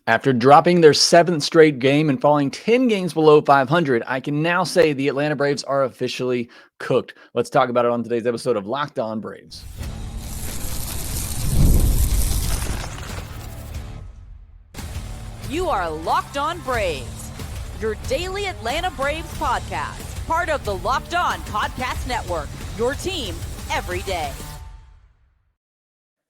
After dropping their seventh straight game and falling 10 games below 500, I can now say the Atlanta Braves are officially cooked. Let's talk about it on today's episode of Locked On Braves. You are Locked On Braves, your daily Atlanta Braves podcast, part of the Locked On Podcast Network, your team every day.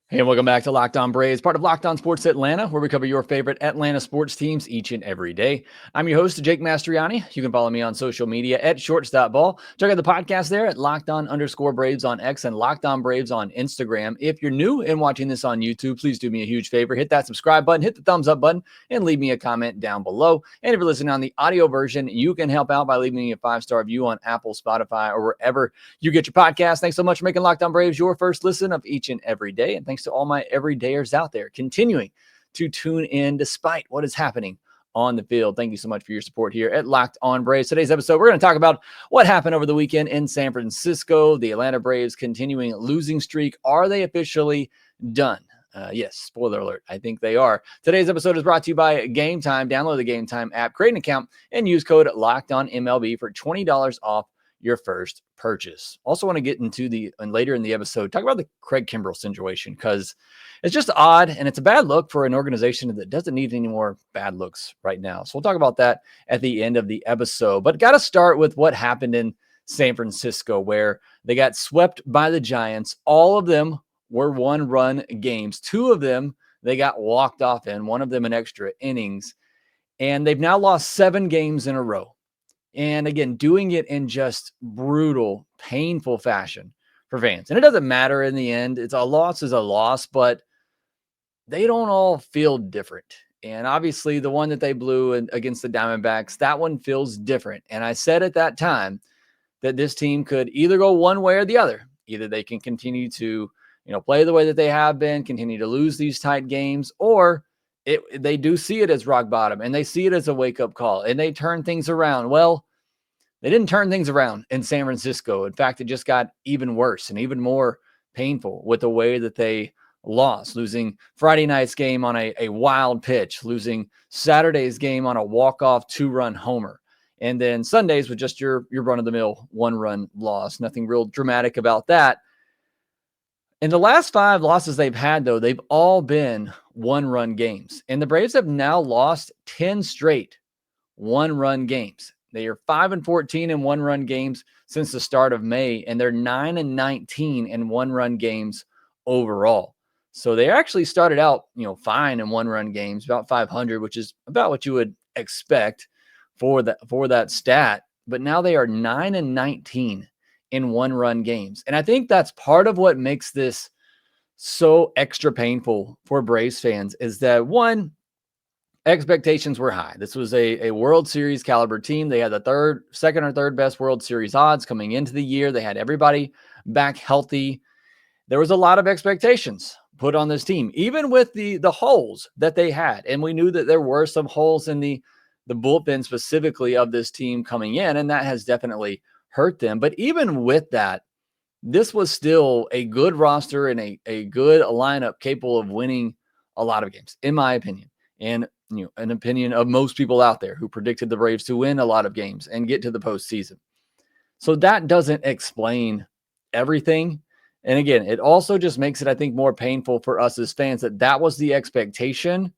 Hey, and welcome back to Locked On Braves, part of Locked On Sports Atlanta, where we cover your favorite Atlanta sports teams each and every day. I'm your host, Jake Mastroianni. You can follow me on social media at shorts.ball. Check out the podcast there at LockedOn_Braves on X and Locked On Braves on Instagram. If you're new and watching this on YouTube, please do me a huge favor. Hit that subscribe button, hit the thumbs up button, and leave me a comment down below. And if you're listening on the audio version, you can help out by leaving me a 5-star review on Apple, Spotify, or wherever you get your podcast. Thanks so much for making Locked On Braves your first listen of each and every day. And thanks to all my everydayers out there continuing to tune in despite what is happening on the field. Thank you so much for your support here at Locked On Braves. Today's episode, we're going to talk about what happened over the weekend in San Francisco. The Atlanta Braves continuing a losing streak. Are they officially done? Yes, spoiler alert. I think they are. Today's episode is brought to you by Gametime. Download the Gametime app, create an account, and use code LOCKEDONMLB for $20 off your first purchase. Also want to get into later in the episode, talk about the Craig Kimbrel situation, because it's just odd and it's a bad look for an organization that doesn't need any more bad looks right now. So we'll talk about that at the end of the episode, but got to start with what happened in San Francisco, where they got swept by the Giants. All of them were one-run games. Two of them, they got walked off in, one of them in extra innings, and they've now lost 7 games in a row. And again, doing it in just brutal, painful fashion for fans. And it doesn't matter in the end. It's a loss is a loss, but they don't all feel different. And obviously the one that they blew against the Diamondbacks, that one feels different. And I said at that time that this team could either go one way or the other. Either they can continue to, play the way that they have been, continue to lose these tight games, or they do see it as rock bottom and they see it as a wake-up call and they turn things around. Well, they didn't turn things around in San Francisco. In fact, it just got even worse and even more painful with the way that they lost, losing Friday night's game on a wild pitch, losing Saturday's game on a walk-off 2-run homer, and then Sundays with just your run-of-the-mill 1-run loss. Nothing real dramatic about that. In the last 5 losses they've had, though, they've all been 1-run games. And the Braves have now lost 10 straight 1-run games. They are 5-14 in 1-run games since the start of May, and they're 9-19 in 1-run games overall. So they actually started out, fine in 1-run games, about 500, which is about what you would expect for that stat. But now they are 9-19 in 1-run games. And I think that's part of what makes this so extra painful for Braves fans is that, one, expectations were high. This was a World Series caliber team. They had the second or third best World Series odds coming into the year. They had everybody back healthy. There was a lot of expectations put on this team, even with the holes that they had. And we knew that there were some holes in the bullpen specifically of this team coming in, and that has definitely hurt them. But even with that, this was still a good roster and a good lineup capable of winning a lot of games, in my opinion. And an opinion of most people out there who predicted the Braves to win a lot of games and get to the postseason. So that doesn't explain everything. And again, it also just makes it, I think, more painful for us as fans that was the expectation.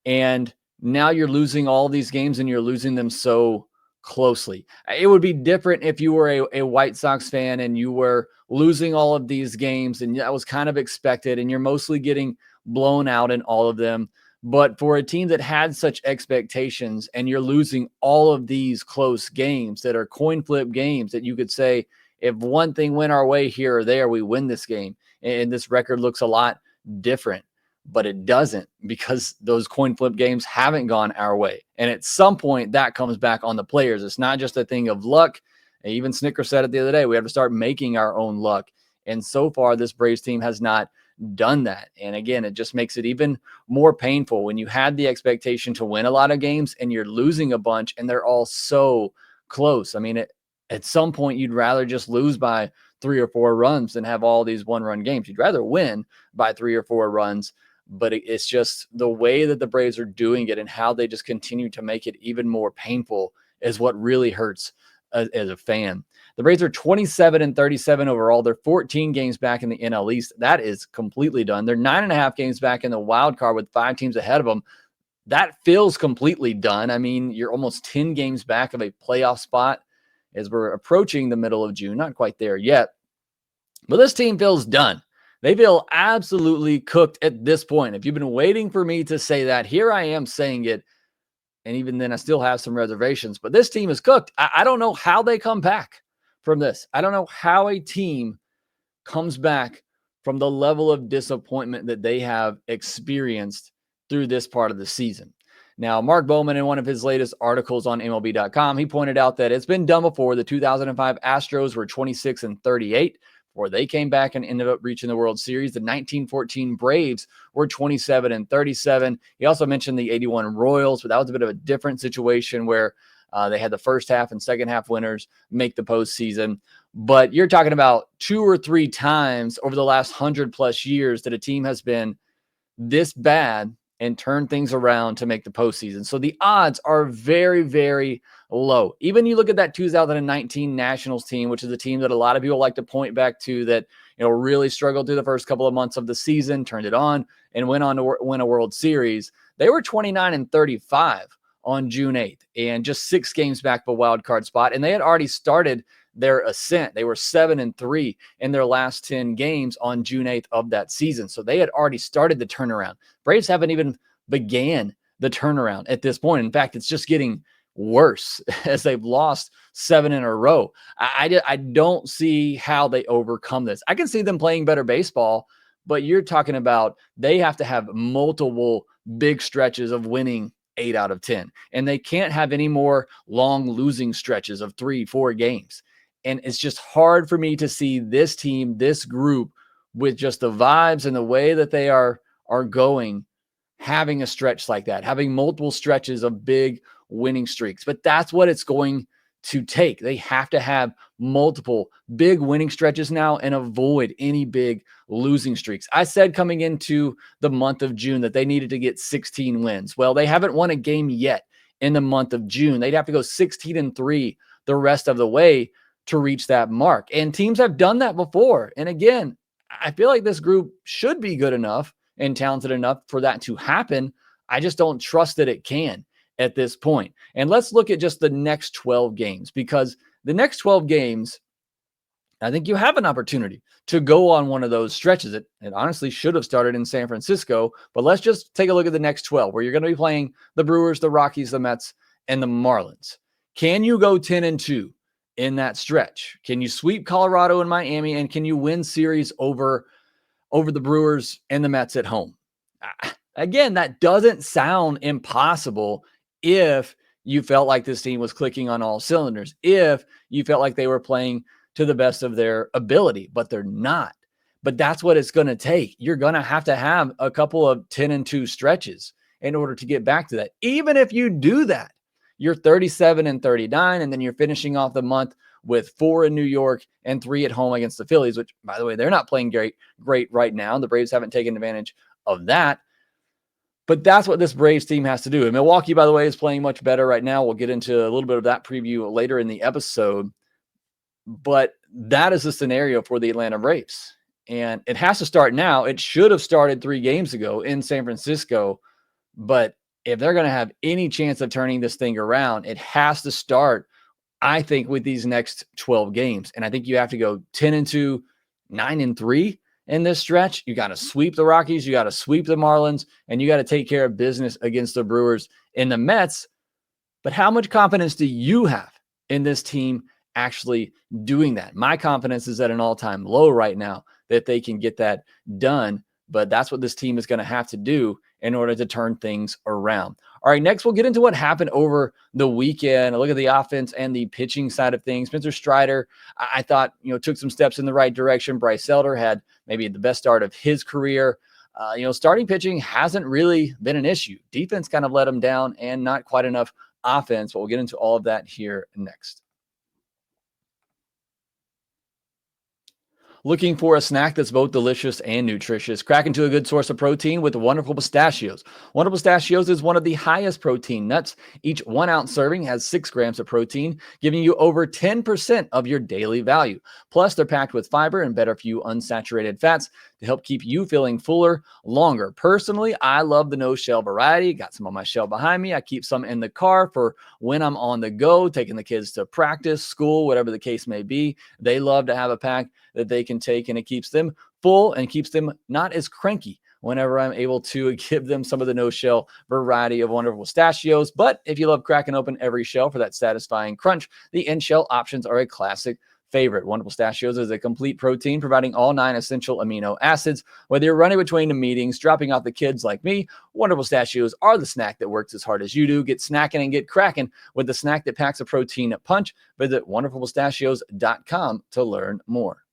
And now you're losing all these games and you're losing them so closely. It would be different if you were a White Sox fan and you were losing all of these games and that was kind of expected and you're mostly getting blown out in all of them. But for a team that had such expectations and you're losing all of these close games that are coin flip games that you could say, if one thing went our way here or there, we win this game. And this record looks a lot different, but it doesn't because those coin flip games haven't gone our way. And at some point that comes back on the players. It's not just a thing of luck. Even Snicker said it the other day, we have to start making our own luck. And so far this Braves team has not done that. And again, it just makes it even more painful when you had the expectation to win a lot of games and you're losing a bunch and they're all so close. I mean, at some point you'd rather just lose by 3 or 4 runs than have all these 1-run games. You'd rather win by 3 or 4 runs, but it's just the way that the Braves are doing it and how they just continue to make it even more painful is what really hurts as a fan. The Braves are 27-37 overall. They're 14 games back in the NL East. That is completely done. They're 9.5 games back in the wild card with 5 teams ahead of them. That feels completely done. I mean, you're almost 10 games back of a playoff spot as we're approaching the middle of June. Not quite there yet, but this team feels done. They feel absolutely cooked at this point. If you've been waiting for me to say that, here I am saying it. And even then, I still have some reservations. But this team is cooked. I don't know how they come back from this. I don't know how a team comes back from the level of disappointment that they have experienced through this part of the season. Now, Mark Bowman, in one of his latest articles on MLB.com, he pointed out that it's been done before. The 2005 Astros were 26-38. Before they came back and ended up reaching the World Series. The 1914 Braves were 27-37. He also mentioned the 81 Royals, but that was a bit of a different situation where they had the first half and second half winners make the postseason. But you're talking about 2 or 3 times over the last 100+ years that a team has been this bad and turn things around to make the postseason. So the odds are very, very low. Even you look at that 2019 Nationals team, which is a team that a lot of people like to point back to that, really struggled through the first couple of months of the season, turned it on, and went on to win a World Series. They were 29-35 on June 8th and just 6 games back of a wild card spot. And they had already started their ascent. They were 7-3 in their last 10 games on June 8th of that season. So they had already started the turnaround. Braves haven't even began the turnaround at this point. In fact, it's just getting worse as they've lost 7 in a row. I don't see how they overcome this. I can see them playing better baseball, but you're talking about they have to have multiple big stretches of winning 8 out of 10. And they can't have any more long losing stretches of 3-4 games. And it's just hard for me to see this team, this group, with just the vibes and the way that they are going, having a stretch like that, having multiple stretches of big winning streaks. But that's what it's going to take. They have to have multiple big winning stretches now and avoid any big losing streaks. I said coming into the month of June that they needed to get 16 wins. Well, they haven't won a game yet in the month of June. They'd have to go 16-3 the rest of the way to reach that mark. And teams have done that before. And again, I feel like this group should be good enough and talented enough for that to happen. I just don't trust that it can at this point. And let's look at just the next 12 games, because the next 12 games, I think you have an opportunity to go on one of those stretches. It honestly should have started in San Francisco, but let's just take a look at the next 12 where you're going to be playing the Brewers, the Rockies, the Mets, and the Marlins. Can you go 10-2 in that stretch? Can you sweep Colorado and Miami, and can you win series over the Brewers and the Mets at home? Again, that doesn't sound impossible if you felt like this team was clicking on all cylinders, if you felt like they were playing to the best of their ability, but they're not. But that's what it's going to take. You're going to have a couple of 10-2 stretches in order to get back to that. Even if you do that, you're 37-39, and then you're finishing off the month with 4 in New York and 3 at home against the Phillies, which, by the way, they're not playing great right now. The Braves haven't taken advantage of that. But that's what this Braves team has to do. And Milwaukee, by the way, is playing much better right now. We'll get into a little bit of that preview later in the episode. But that is the scenario for the Atlanta Braves. And it has to start now. It should have started 3 games ago in San Francisco. But if they're going to have any chance of turning this thing around, it has to start, I think, with these next 12 games. And I think you have to go 10-2, 9-3 in this stretch. You got to sweep the Rockies, you got to sweep the Marlins, and you got to take care of business against the Brewers and the Mets. But how much confidence do you have in this team actually doing that? My confidence is at an all-time low right now that they can get that done. But that's what this team is going to have to do in order to turn things around. All right, next we'll get into what happened over the weekend. A look at the offense and the pitching side of things. Spencer Strider, I thought, took some steps in the right direction. Bryce Elder had maybe the best start of his career. Starting pitching hasn't really been an issue. Defense kind of let him down and not quite enough offense, but we'll get into all of that here next. Looking for a snack that's both delicious and nutritious? Crack into a good source of protein with wonderful pistachios. Wonderful pistachios is one of the highest protein nuts. Each 1 ounce serving has 6 grams of protein, giving you over 10% of your daily value. Plus, they're packed with fiber and better for you unsaturated fats to help keep you feeling fuller longer. Personally, I love the no-shell variety. Got some on my shelf behind me. I keep some in the car for when I'm on the go, taking the kids to practice, school, whatever the case may be. They love to have a pack that they can take, and it keeps them full and keeps them not as cranky whenever I'm able to give them some of the no-shell variety of wonderful pistachios. But if you love cracking open every shell for that satisfying crunch, the in-shell options are a classic favorite. Wonderful Pistachios is a complete protein, providing all 9 essential amino acids. Whether you're running between the meetings, dropping off the kids like me, Wonderful Pistachios are the snack that works as hard as you do. Get snacking and get cracking with the snack that packs a protein punch. Visit wonderfulpistachios.com to learn more.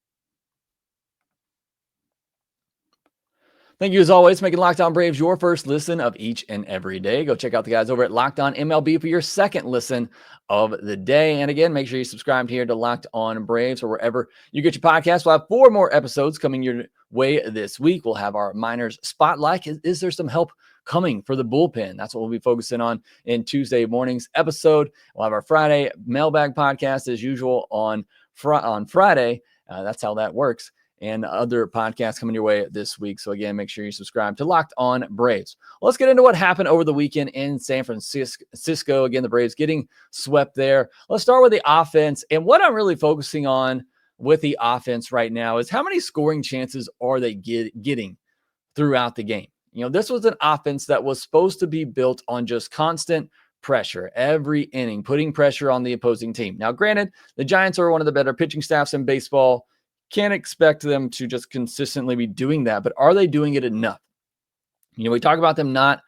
Thank you, as always, for making Locked On Braves your first listen of each and every day. Go check out the guys over at Locked On MLB for your second listen of the day. And again, make sure you subscribe here to Locked On Braves or wherever you get your podcast. We'll have 4 more episodes coming your way this week. We'll have our minors spotlight. Is there some help coming for the bullpen? That's what we'll be focusing on in Tuesday morning's episode. We'll have our Friday mailbag podcast as usual on Friday. That's how that works. And other podcasts coming your way this week. So again, make sure you subscribe to Locked On Braves. Let's get into what happened over the weekend in San Francisco. Again, the Braves getting swept there. Let's start with the offense. And what I'm really focusing on with the offense right now is how many scoring chances are they getting throughout the game. You know, this was an offense that was supposed to be built on just constant pressure every inning, putting pressure on the opposing team. Now, granted, the Giants are one of the better pitching staffs in baseball. Can't expect them to just consistently be doing that, but are they doing it enough? You know, we talk about them not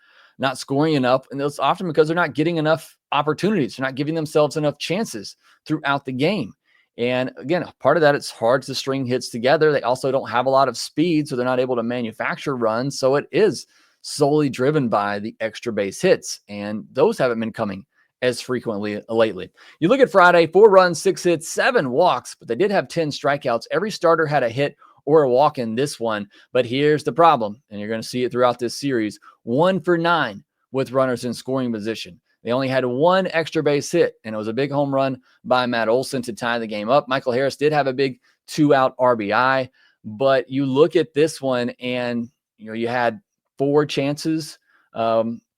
scoring enough, and it's often because they're not getting enough opportunities. They're not giving themselves enough chances throughout the game. And again, part of that, it's hard to string hits together. They also don't have a lot of speed, so they're not able to manufacture runs. So it is solely driven by the extra base hits, and those haven't been coming as frequently lately. You look at Friday, 4 runs, 6 hits, 7 walks, but they did have 10 strikeouts. Every starter had a hit or a walk in this one. But here's the problem, and you're going to see it throughout this series. 1 for 9 with runners in scoring position. They only had 1 extra base hit, and it was a big home run by Matt Olson to tie the game up. Michael Harris did have a big 2-out RBI, but you look at this one, and you had 4 chances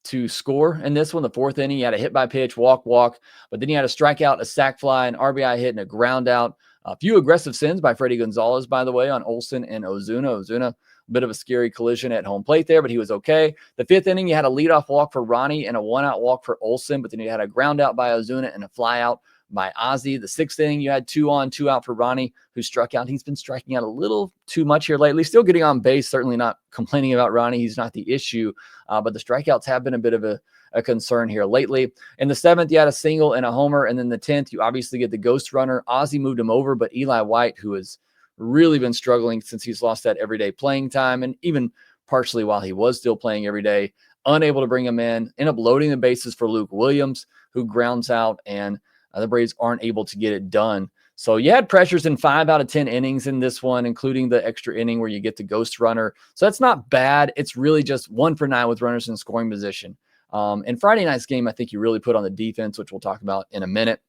to score in this one. The 4th inning, you had a hit by pitch, walk, but then you had a strikeout, a sac fly, an RBI hit, and a ground out. A few aggressive sins by Freddie Gonzalez, by the way, on Olson and Ozuna. Ozuna, a bit of a scary collision at home plate there, but he was okay. The 5th inning, you had a leadoff walk for Ronnie and a 1-out walk for Olson, but then you had a ground out by Ozuna and a fly out by Ozzie. The 6th inning, you had 2 on, 2 out for Ronnie, who struck out. He's been striking out a little too much here lately. Still getting on base, certainly not complaining about Ronnie. He's not the issue, but the strikeouts have been a bit of a concern here lately. In the 7th, you had a single and a homer, and then the 10th, you obviously get the ghost runner. Ozzie moved him over, but Eli White, who has really been struggling since he's lost that everyday playing time, and even partially while he was still playing every day, unable to bring him in, end up loading the bases for Luke Williams, who grounds out, and the Braves aren't able to get it done. So you had pressures in 5 out of 10 innings in this one, including the extra inning where you get the ghost runner. So that's not bad. It's really just 1 for 9 with runners in scoring position. In Friday night's game, I think you really put on the defense, which we'll talk about in a minute.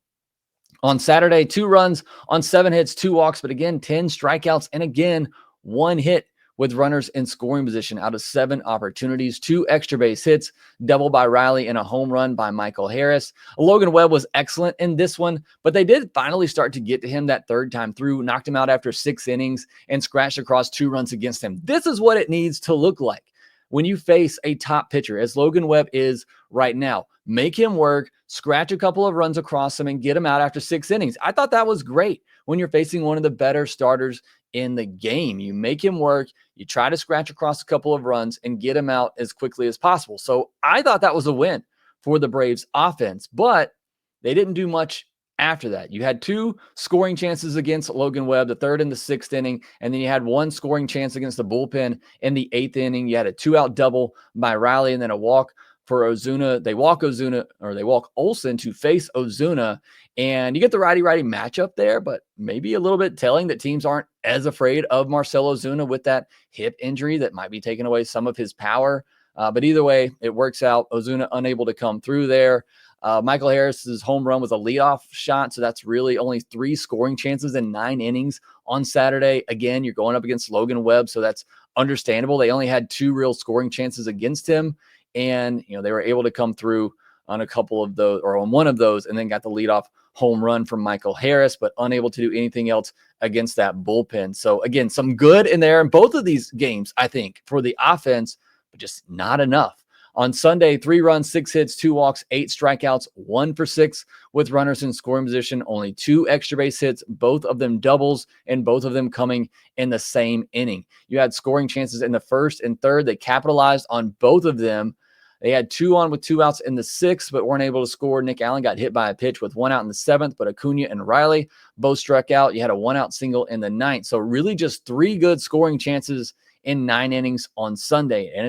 On Saturday, 2 runs on 7 hits, 2 walks, but again, 10 strikeouts, and again, 1 hit with runners in scoring position out of 7 opportunities, 2 extra base hits, double by Riley, and a home run by Michael Harris. Logan Webb was excellent in this one, but they did finally start to get to him that 3rd time through, knocked him out after 6 innings, and scratched across 2 runs against him. This is what it needs to look like when you face a top pitcher, as Logan Webb is right now. Make him work, scratch a couple of runs across him, and get him out after 6 innings. I thought that was great when you're facing one of the better starters in the game. You make him work, you try to scratch across a couple of runs, and get him out as quickly as possible. So I thought that was a win for the Braves offense, but they didn't do much after that. You had 2 scoring chances against Logan Webb, the 3rd and the 6th inning, and then you had 1 scoring chance against the bullpen in the 8th inning. You had a 2-out double by Riley and then a walk for Ozuna. They walk Olsen to face Ozuna, and you get the righty-righty matchup there, but maybe a little bit telling that teams aren't as afraid of Marcell Ozuna with that hip injury that might be taking away some of his power. But either way, it works out. Ozuna unable to come through there. Michael Harris's home run was a leadoff shot, so that's really only 3 scoring chances in 9 innings on Saturday. Again, you're going up against Logan Webb, so that's understandable. They only had 2 real scoring chances against him, and they were able to come through on a couple of those, or on one of those, and then got the leadoff home run from Michael Harris, but unable to do anything else against that bullpen. So again, some good in there in both of these games, I think, for the offense, but just not enough. On Sunday, 3 runs, 6 hits, 2 walks, 8 strikeouts, 1 for 6 with runners in scoring position, only 2 extra base hits, both of them doubles, and both of them coming in the same inning. You had scoring chances in the first and third. They capitalized on both of them. They had 2 on with 2 outs in the 6th, but weren't able to score. Nick Allen got hit by a pitch with 1 out in the 7th, but Acuna and Riley both struck out. You had a 1-out single in the 9th. So really just 3 good scoring chances in 9 innings on Sunday. And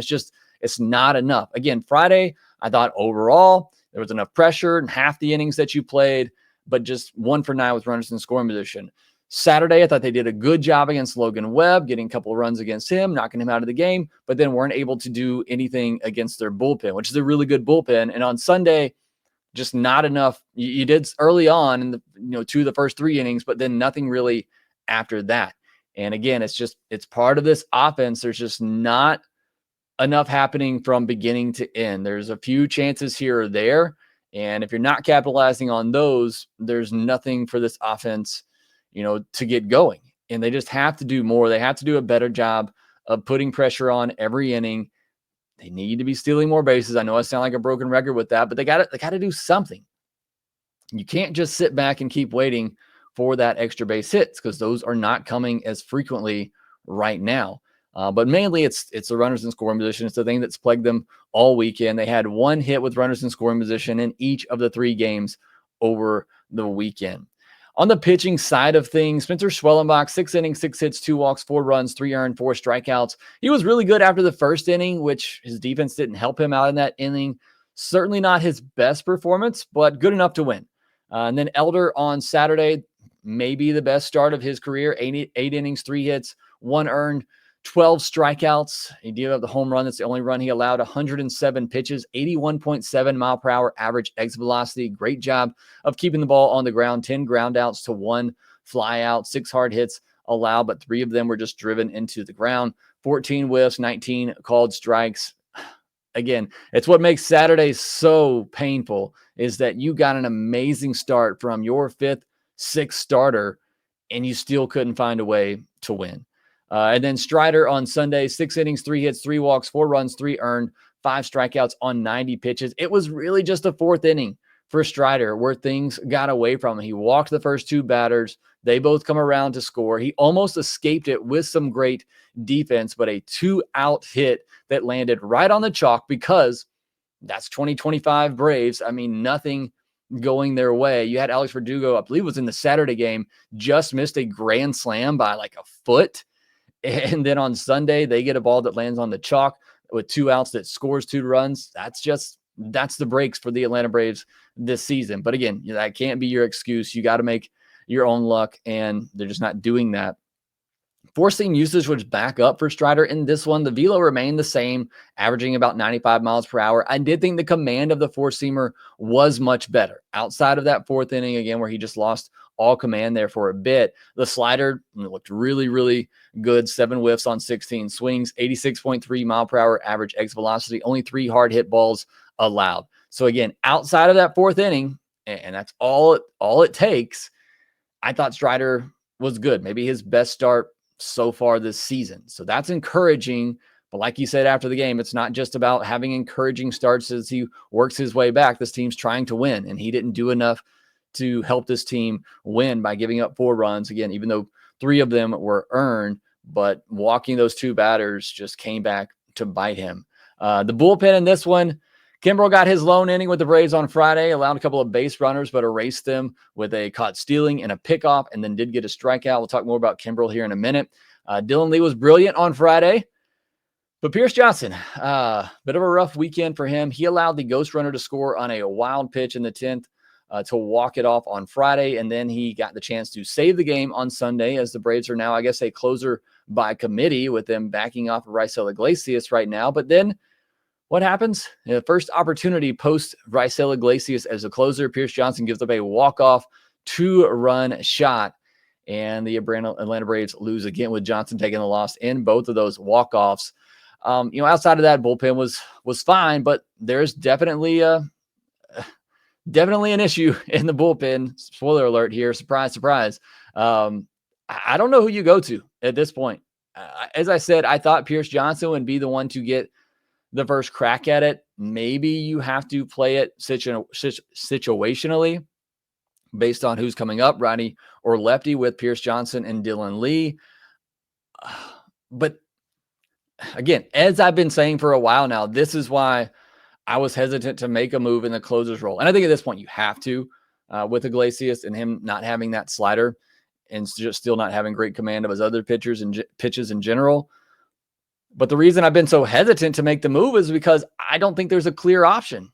it's not enough. Again, Friday, I thought overall there was enough pressure in half the innings that you played, but just 1 for 9 with runners in scoring position. Saturday, I thought they did a good job against Logan Webb, getting a couple of runs against him, knocking him out of the game, but then weren't able to do anything against their bullpen, which is a really good bullpen. And on Sunday, just not enough. You did early on in the 2 of the first 3 innings, but then nothing really after that. And again, it's part of this offense. There's just not enough happening from beginning to end. There's a few chances here or there, and if you're not capitalizing on those, there's nothing for this offense to get going. And they just have to do more. They have to do a better job of putting pressure on every inning. They need to be stealing more bases. I know I sound like a broken record with that, but they got to do something. You can't just sit back and keep waiting for that extra base hits, because those are not coming as frequently right now. But mainly it's the runners in scoring position. It's the thing that's plagued them all weekend. They had 1 hit with runners in scoring position in each of the 3 games over the weekend. On the pitching side of things, Spencer Schwellenbach, 6 innings, 6 hits, 2 walks, 4 runs, 3 earned, 4 strikeouts. He was really good after the first inning, which his defense didn't help him out in that inning. Certainly not his best performance, but good enough to win. And then Elder on Saturday, maybe the best start of his career, 8 innings, 3 hits, 1 earned, 12 strikeouts. He gave up the home run. That's the only run he allowed. 107 pitches, 81.7 mile per hour average exit velocity. Great job of keeping the ball on the ground. 10 ground outs to 1 fly out. 6 hard hits allowed, but 3 of them were just driven into the ground. 14 whiffs, 19 called strikes. Again, it's what makes Saturday so painful, is that you got an amazing start from your 5th, 6th starter, and you still couldn't find a way to win. And then Strider on Sunday, 6 innings, 3 hits, 3 walks, 4 runs, 3 earned, 5 strikeouts on 90 pitches. It was really just the 4th inning for Strider where things got away from him. He walked the first 2 batters. They both come around to score. He almost escaped it with some great defense, but a 2-out hit that landed right on the chalk, because that's 2025 Braves. I mean, nothing going their way. You had Alex Verdugo, I believe it was in the Saturday game, just missed a grand slam by like a foot. And then on Sunday, they get a ball that lands on the chalk with 2 outs that scores 2 runs. That's the breaks for the Atlanta Braves this season. But again, that can't be your excuse. You got to make your own luck, and they're just not doing that. Forcing usage was back up for Strider in this one. The velo remained the same, averaging about 95 miles per hour. I did think the command of the four-seamer was much better. Outside of that 4th inning, again, where he just lost all command there for a bit, the slider looked really, really good. 7 whiffs on 16 swings, 86.3 mile per hour average exit velocity, only 3 hard hit balls allowed. So again, outside of that 4th inning, and that's all it takes, I thought Strider was good. Maybe his best start so far this season. So that's encouraging. But like you said after the game, it's not just about having encouraging starts as he works his way back. This team's trying to win, and he didn't do enough to help this team win by giving up 4 runs. Again, even though 3 of them were earned, but walking those 2 batters just came back to bite him. The bullpen in this one, Kimbrel got his lone inning with the Braves on Friday, allowed a couple of base runners, but erased them with a caught stealing and a pickoff, and then did get a strikeout. We'll talk more about Kimbrel here in a minute. Dylan Lee was brilliant on Friday. But Pierce Johnson, bit of a rough weekend for him. He allowed the ghost runner to score on a wild pitch in the 10th to walk it off on Friday. And then he got the chance to save the game on Sunday, as the Braves are now, I guess, a closer by committee with them backing off of Bryce Elder right now. But then what happens? The first opportunity post Bryce Elder as a closer, Pierce Johnson gives up a walk-off 2-run shot. And the Atlanta Braves lose again with Johnson taking the loss in both of those walk-offs. Outside of that, bullpen was fine, but there's definitely an issue in the bullpen. Spoiler alert here. Surprise, surprise. I don't know who you go to at this point. As I said, I thought Pierce Johnson would be the one to get the first crack at it. Maybe you have to play it situationally based on who's coming up, righty or lefty, with Pierce Johnson and Dylan Lee. But again, as I've been saying for a while now, this is why I was hesitant to make a move in the closer's role. And I think at this point you have to, with Iglesias and him not having that slider and just still not having great command of his other pitches in general. But the reason I've been so hesitant to make the move is because I don't think there's a clear option.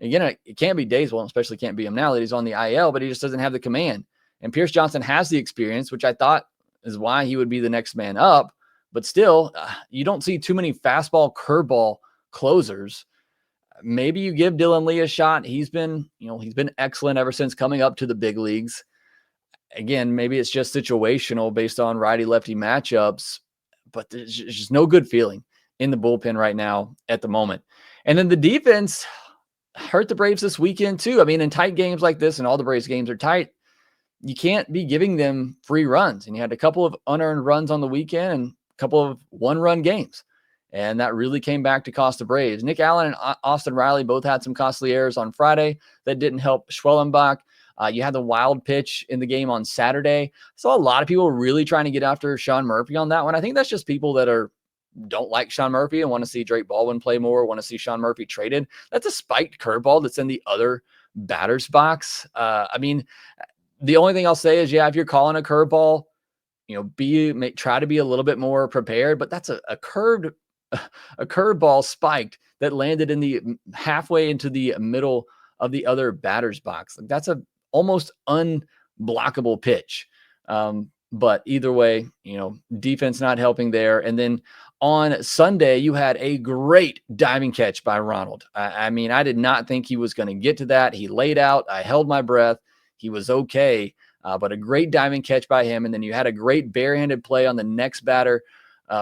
Again, it can't be Dayswell, especially can't be him now that he's on the IL, but he just doesn't have the command. And Pierce Johnson has the experience, which I thought is why he would be the next man up. But still, you don't see too many fastball, curveball closers. Maybe you give Dylan Lee a shot. He's been excellent ever since coming up to the big leagues. Again, maybe it's just situational based on righty-lefty matchups, but there's just no good feeling in the bullpen right now at the moment. And then the defense hurt the Braves this weekend too. I mean, in tight games like this, and all the Braves games are tight, you can't be giving them free runs. And you had a couple of unearned runs on the weekend and a couple of one-run games. And that really came back to cost the Braves. Nick Allen and Austin Riley both had some costly errors on Friday that didn't help Schwellenbach. You had the wild pitch in the game on Saturday. Saw a lot of people really trying to get after Sean Murphy on that one. I think that's just people that don't like Sean Murphy and want to see Drake Baldwin play more, want to see Sean Murphy traded. That's a spiked curveball that's in the other batter's box. I mean, the only thing I'll say is, if you're calling a curveball, try to be a little bit more prepared, but that's a curveball spiked that landed in the halfway into the middle of the other batter's box. Like, that's a almost unblockable pitch. But either way, defense not helping there. And then on Sunday, you had a great diving catch by Ronald. I mean, I did not think he was going to get to that. He laid out. I held my breath. He was okay, but a great diving catch by him. And then you had a great barehanded play on the next batter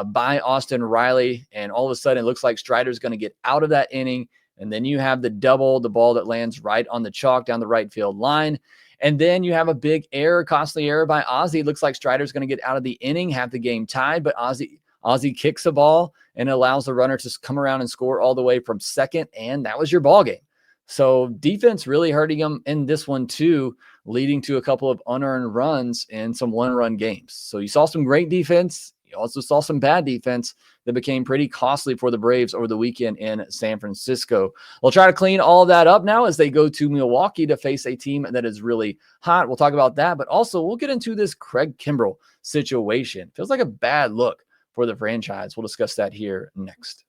by Austin Riley. And all of a sudden, it looks like Strider's going to get out of that inning. And then you have the double, the ball that lands right on the chalk down the right field line. And then you have a big error, costly error by Ozzie. It looks like Strider's going to get out of the inning, have the game tied, but Ozzie kicks a ball and allows the runner to come around and score all the way from second, and that was your ball game. So defense really hurting them in this one too, leading to a couple of unearned runs in some one-run games. So you saw some great defense. You also saw some bad defense that became pretty costly for the Braves over the weekend in San Francisco. We'll try to clean all of that up now as they go to Milwaukee to face a team that is really hot. We'll talk about that, but also we'll get into this Craig Kimbrel situation. Feels like a bad look for the franchise. We'll discuss that here next.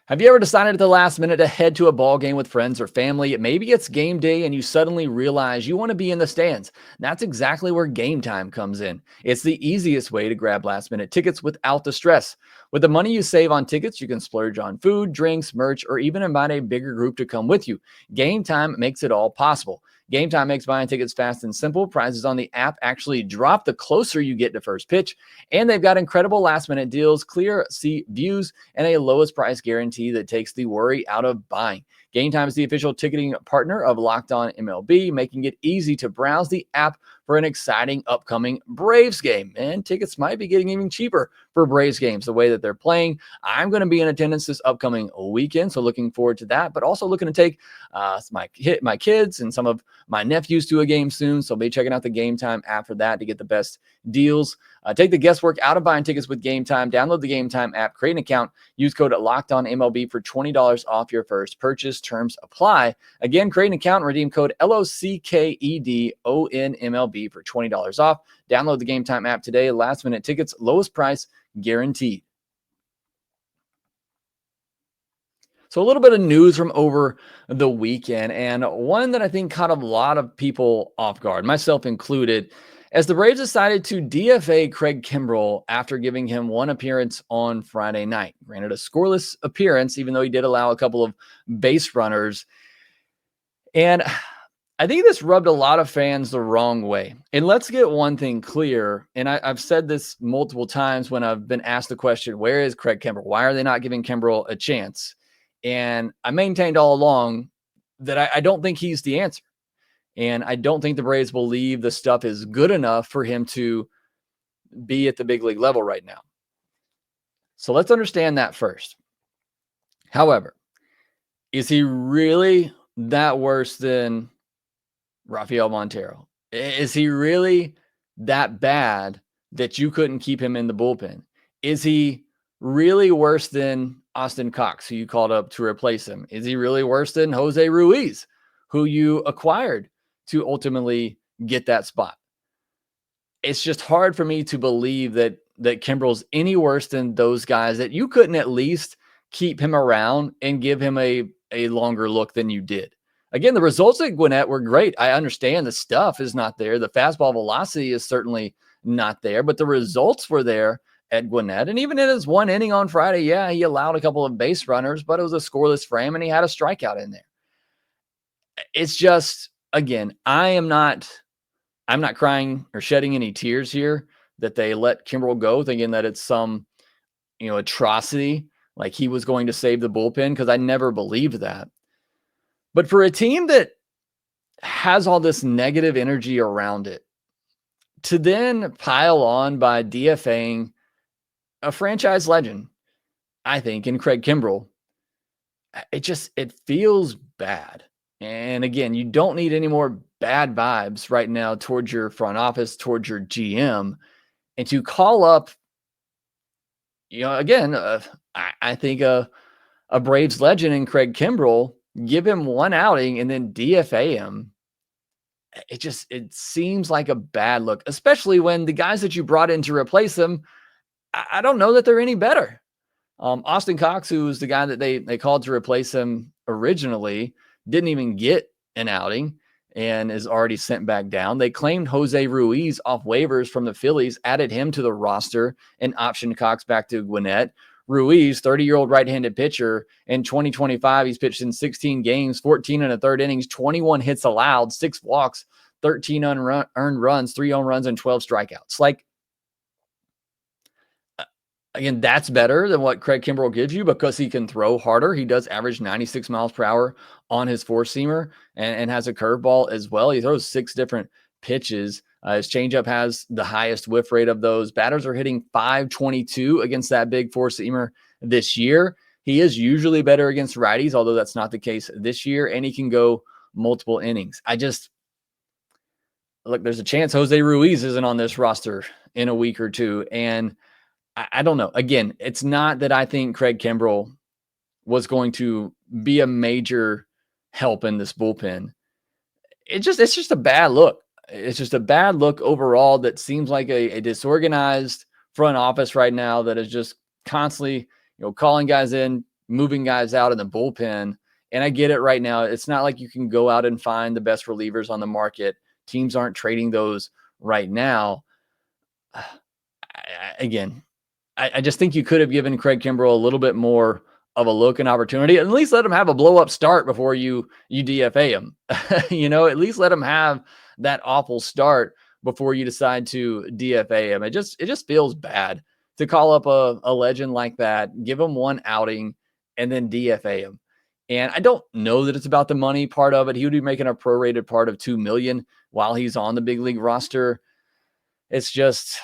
Have you ever decided at the last minute to head to a ball game with friends or family? Maybe it's game day and you suddenly realize you want to be in the stands. That's exactly where Gametime comes in. It's the easiest way to grab last minute tickets without the stress. With the money you save on tickets, you can splurge on food, drinks, merch, or even invite a bigger group to come with you. Gametime makes it all possible. Gametime makes buying tickets fast and simple. Prizes on the app actually drop the closer you get to first pitch. And they've got incredible last-minute deals, clear seat views, and a lowest price guarantee that takes the worry out of buying. Gametime is the official ticketing partner of Locked On MLB, making it easy to browse the app for an exciting upcoming Braves game. And tickets might be getting even cheaper for Braves games the way that they're playing. I'm going to be in attendance this upcoming weekend, so looking forward to that, but also looking to take my kids and some of my nephews to a game soon, so I'll be checking out the Gametime app for that to get the best deals. Take the guesswork out of buying tickets with Gametime. Download the Gametime app, create an account, use code LOCKEDONMLB for $20 off your first purchase. Terms apply. Again, create an account and redeem code LOCKEDONMLB for $20 off. Download the Gametime app today. Last minute tickets, lowest price guaranteed. So a little bit of news from over the weekend, and one that I think caught a lot of people off guard, myself included, as the Braves decided to DFA Craig Kimbrel after giving him one appearance on Friday night. Granted, a scoreless appearance, even though he did allow a couple of base runners. And I think this rubbed a lot of fans the wrong way. And let's get one thing clear. And I've said this multiple times when I've been asked the question, where is Craig Kimbrel? Why are they not giving Kimbrel a chance? And I maintained all along that I don't think he's the answer. And I don't think the Braves believe the stuff is good enough for him to be at the big league level right now. So let's understand that first. However, is he really that worse than Rafael Montero? Is he really that bad that you couldn't keep him in the bullpen? Is he really worse than Austin Cox, who you called up to replace him? Is he really worse than Jose Ruiz, who you acquired to ultimately get that spot? It's just hard for me to believe that Kimbrel's any worse than those guys, that you couldn't at least keep him around and give him a longer look than you did. Again, the results at Gwinnett were great. I understand the stuff is not there. The fastball velocity is certainly not there, but the results were there at Gwinnett. And even in his one inning on Friday, yeah, he allowed a couple of base runners, but it was a scoreless frame and he had a strikeout in there. It's just, again, I'm not crying or shedding any tears here that they let Kimbrel go, thinking that it's some, atrocity, like he was going to save the bullpen, because I never believed that. But for a team that has all this negative energy around it, to then pile on by DFAing a franchise legend, I think, in Craig Kimbrel, it feels bad. And again, you don't need any more bad vibes right now towards your front office, towards your GM, and to call up, again, I think a Braves legend in Craig Kimbrel, give him one outing and then DFA him. It seems like a bad look, especially when the guys that you brought in to replace him, I don't know that they're any better. Austin Cox, who was the guy that they called to replace him originally, didn't even get an outing and is already sent back down. They claimed Jose Ruiz off waivers from the Phillies, added him to the roster, and optioned Cox back to Gwinnett. Ruiz, 30-year-old right-handed pitcher, in 2025, he's pitched in 16 games, 14 and a third innings, 21 hits allowed, 6 walks, 13 earned runs, 3 home runs, and 12 strikeouts. Again, that's better than what Craig Kimbrel gives you because he can throw harder. He does average 96 miles per hour on his four-seamer and has a curveball as well. He throws 6 different pitches. His changeup has the highest whiff rate of those. Batters are hitting .522 against that big four-seamer this year. He is usually better against righties, although that's not the case this year, and he can go multiple innings. Look, there's a chance Jose Ruiz isn't on this roster in a week or two, and I don't know. Again, it's not that I think Craig Kimbrel was going to be a major help in this bullpen. It's just a bad look. It's just a bad look overall that seems like a disorganized front office right now that is just constantly, calling guys in, moving guys out in the bullpen. And I get it right now. It's not like you can go out and find the best relievers on the market. Teams aren't trading those right now. I just think you could have given Craig Kimbrel a little bit more of a look and opportunity. At least let him have a blow-up start before you DFA him. At least let him have that awful start before you decide to DFA him. It just feels bad to call up a legend like that, give him one outing, and then DFA him. And I don't know that it's about the money part of it. He would be making a prorated part of $2 million while he's on the big league roster. It's just,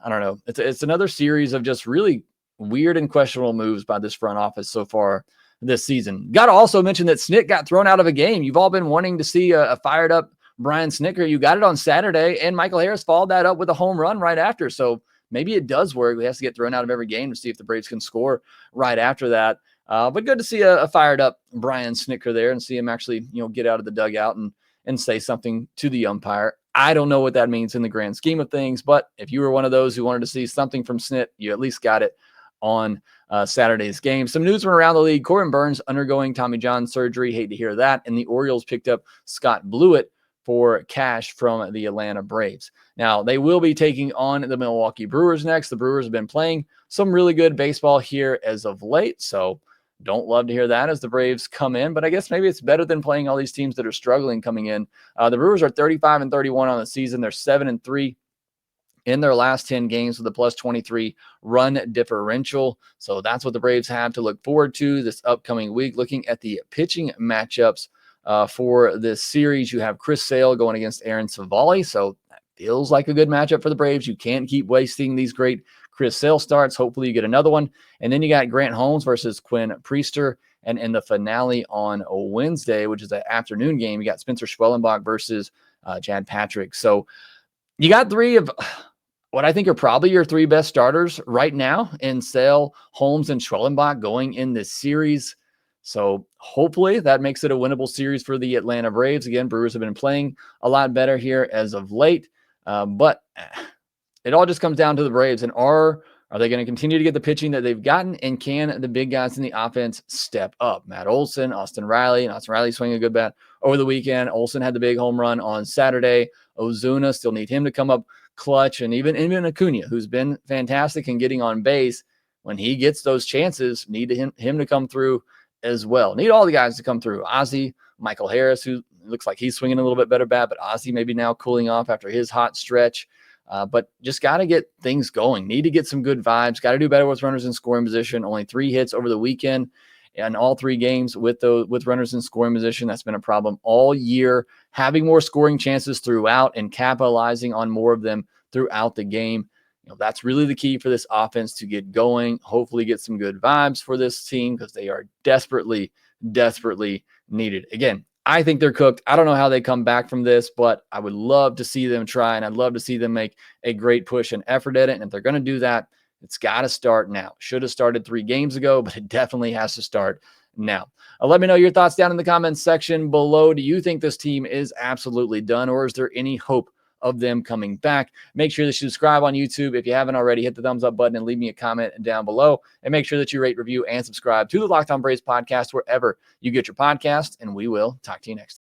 I don't know. It's another series of just really weird and questionable moves by this front office so far this season. Got to also mention that Snit got thrown out of a game. You've all been wanting to see a fired up Brian Snitker, you got it on Saturday, and Michael Harris followed that up with a home run right after. So maybe it does work. He has to get thrown out of every game to see if the Braves can score right after that. But good to see a fired up Brian Snitker there and see him actually, get out of the dugout and say something to the umpire. I don't know what that means in the grand scheme of things, but if you were one of those who wanted to see something from Snit, you at least got it on Saturday's game. Some news from around the league. Corbin Burns undergoing Tommy John surgery. Hate to hear that. And the Orioles picked up Scott Blewett for cash from the Atlanta Braves. Now, they will be taking on the Milwaukee Brewers next. The Brewers have been playing some really good baseball here as of late, so don't love to hear that as the Braves come in, but I guess maybe it's better than playing all these teams that are struggling coming in. The Brewers are 35-31 on the season. They're 7-3 in their last 10 games with a plus 23 run differential. So that's what the Braves have to look forward to this upcoming week. Looking at the pitching matchups for this series, you have Chris Sale going against Aaron Savali. So that feels like a good matchup for the Braves. You can't keep wasting these great Chris Sale starts. Hopefully you get another one. And then you got Grant Holmes versus Quinn Priester. And in the finale on a Wednesday, which is an afternoon game, you got Spencer Schwellenbach versus Chad Patrick. So you got three of what I think are probably your three best starters right now in Sale, Holmes, and Schwellenbach going in this series. So hopefully that makes it a winnable series for the Atlanta Braves. Again, Brewers have been playing a lot better here as of late, but it all just comes down to the Braves. And are they going to continue to get the pitching that they've gotten? And can the big guys in the offense step up? Matt Olson, Austin Riley, and Austin Riley swinging a good bat over the weekend. Olson had the big home run on Saturday. Ozuna, still need him to come up clutch. And even Acuna, who's been fantastic in getting on base, when he gets those chances, need him to come through as well. Need all the guys to come through. Ozzy, Michael Harris, who looks like he's swinging a little bit better bat, but Ozzy maybe now cooling off after his hot stretch. But just got to get things going. Need to get some good vibes. Got to do better with runners in scoring position. Only 3 hits over the weekend and all 3 games with runners in scoring position. That's been a problem all year. Having more scoring chances throughout and capitalizing on more of them throughout the game. That's really the key for this offense to get going. Hopefully get some good vibes for this team because they are desperately, desperately needed. Again, I think they're cooked. I don't know how they come back from this, but I would love to see them try, and I'd love to see them make a great push and effort at it. And if they're going to do that, it's got to start now. Should have started 3 games ago, but it definitely has to start now. Let me know your thoughts down in the comments section below. Do you think this team is absolutely done, or is there any hope of them coming back? Make sure that you subscribe on YouTube. If you haven't already, hit the thumbs up button and leave me a comment down below. And make sure that you rate, review, and subscribe to the Locked On Braves podcast wherever you get your podcast. And we will talk to you next time.